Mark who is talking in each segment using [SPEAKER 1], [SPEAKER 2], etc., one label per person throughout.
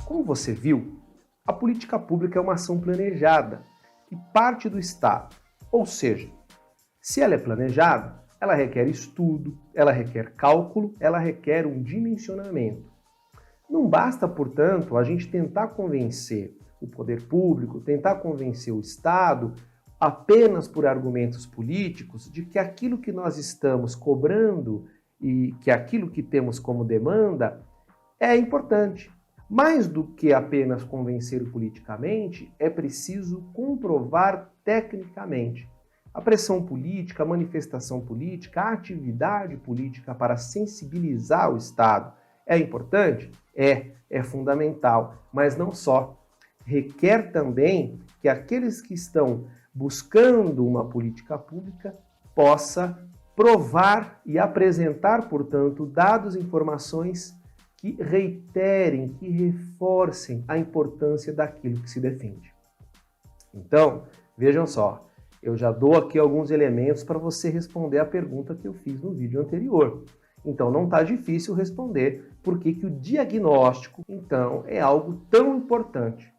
[SPEAKER 1] Como você viu, a política pública é uma ação planejada que parte do Estado. Ou seja, se ela é planejada, ela requer estudo, ela requer cálculo, ela requer um dimensionamento. Não basta, portanto, a gente tentar convencer o poder público, tentar convencer o Estado apenas por argumentos políticos de que aquilo que nós estamos cobrando e que aquilo que temos como demanda é importante. Mais do que apenas convencer politicamente, é preciso comprovar tecnicamente. A pressão política, a manifestação política, a atividade política para sensibilizar o Estado é importante? É fundamental, mas não só. Requer também que aqueles que estão buscando uma política pública possa provar e apresentar, portanto, dados e informações que reiterem, que reforcem a importância daquilo que se defende. Então, vejam só, eu já dou aqui alguns elementos para você responder a pergunta que eu fiz no vídeo anterior. Então, não está difícil responder por que o diagnóstico, então, é algo tão importante.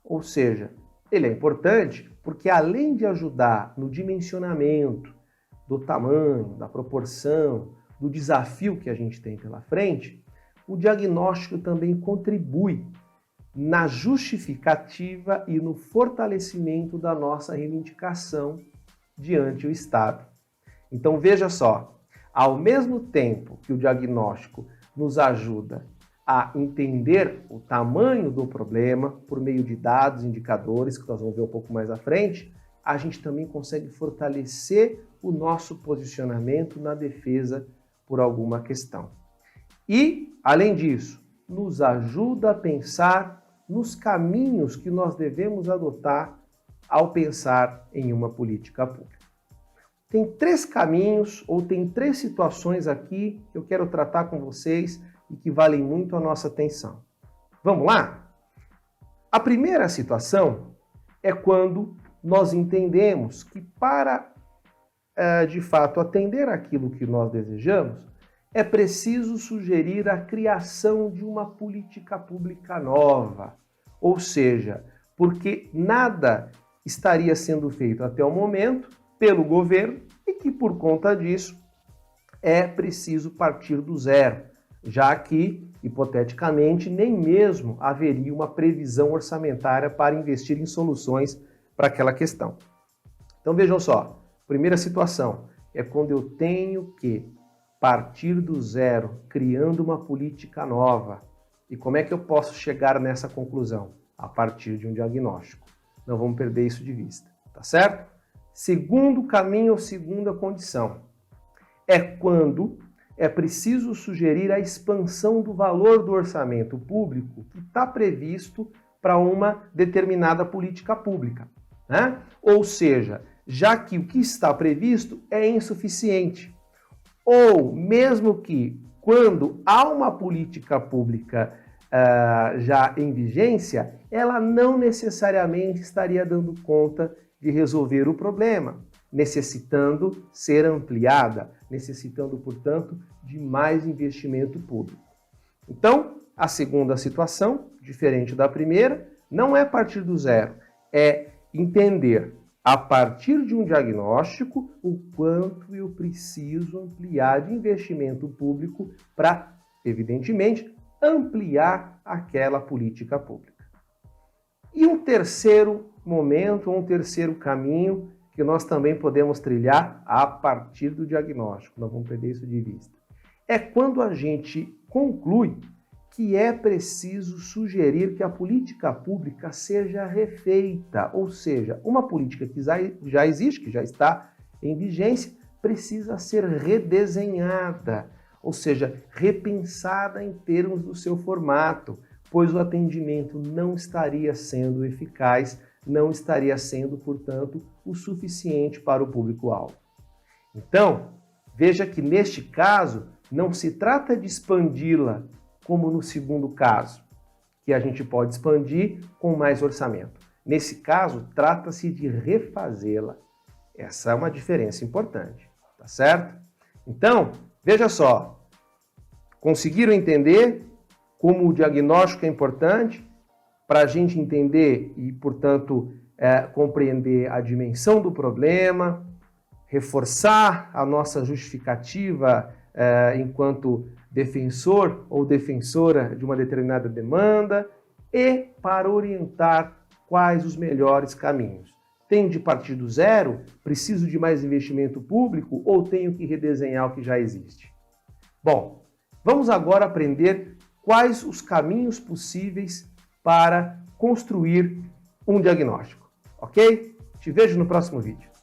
[SPEAKER 1] Ou seja, ele é importante porque, além de ajudar no dimensionamento do tamanho, da proporção, do desafio que a gente tem pela frente, o diagnóstico também contribui na justificativa e no fortalecimento da nossa reivindicação diante do Estado. Então veja só, ao mesmo tempo que o diagnóstico nos ajuda a entender o tamanho do problema por meio de dados, indicadores, que nós vamos ver um pouco mais à frente, a gente também consegue fortalecer o nosso posicionamento na defesa por alguma questão. E, além disso, nos ajuda a pensar nos caminhos que nós devemos adotar ao pensar em uma política pública. Tem 3 caminhos ou tem 3 situações aqui que eu quero tratar com vocês e que valem muito a nossa atenção. Vamos lá? A primeira situação é quando nós entendemos que para, de fato, atender aquilo que nós desejamos, é preciso sugerir a criação de uma política pública nova. Ou seja, porque nada estaria sendo feito até o momento pelo governo e que, por conta disso, é preciso partir do zero, já que, hipoteticamente, nem mesmo haveria uma previsão orçamentária para investir em soluções para aquela questão. Então vejam só, primeira situação é quando eu tenho que partir do zero, criando uma política nova. E como é que eu posso chegar nessa conclusão? A partir de um diagnóstico. Não vamos perder isso de vista, tá certo? Segundo caminho ou segunda condição é quando é preciso sugerir a expansão do valor do orçamento público que está previsto para uma determinada política pública, né? Ou seja, já que o que está previsto é insuficiente. Ou mesmo que, quando há uma política pública já em vigência, ela não necessariamente estaria dando conta de resolver o problema, necessitando ser ampliada, necessitando, portanto, de mais investimento público. Então, a segunda situação, diferente da primeira, não é partir do zero, é entender a partir de um diagnóstico, o quanto eu preciso ampliar de investimento público para, evidentemente, ampliar aquela política pública. E um terceiro momento, um terceiro caminho que nós também podemos trilhar a partir do diagnóstico, não vamos perder isso de vista, é quando a gente conclui que é preciso sugerir que a política pública seja refeita, ou seja, uma política que já existe, que já está em vigência, precisa ser redesenhada, ou seja, repensada em termos do seu formato, pois o atendimento não estaria sendo eficaz, não estaria sendo, portanto, o suficiente para o público-alvo. Então, veja que neste caso, não se trata de expandi-la, como no segundo caso, que a gente pode expandir com mais orçamento. Nesse caso, trata-se de refazê-la. Essa é uma diferença importante, tá certo? Então, veja só, conseguiram entender como o diagnóstico é importante para a gente entender e, portanto, compreender a dimensão do problema, reforçar a nossa justificativa enquanto defensor ou defensora de uma determinada demanda e para orientar quais os melhores caminhos. Tenho de partir do zero? Preciso de mais investimento público ou tenho que redesenhar o que já existe? Bom, vamos agora aprender quais os caminhos possíveis para construir um diagnóstico, ok? Te vejo no próximo vídeo.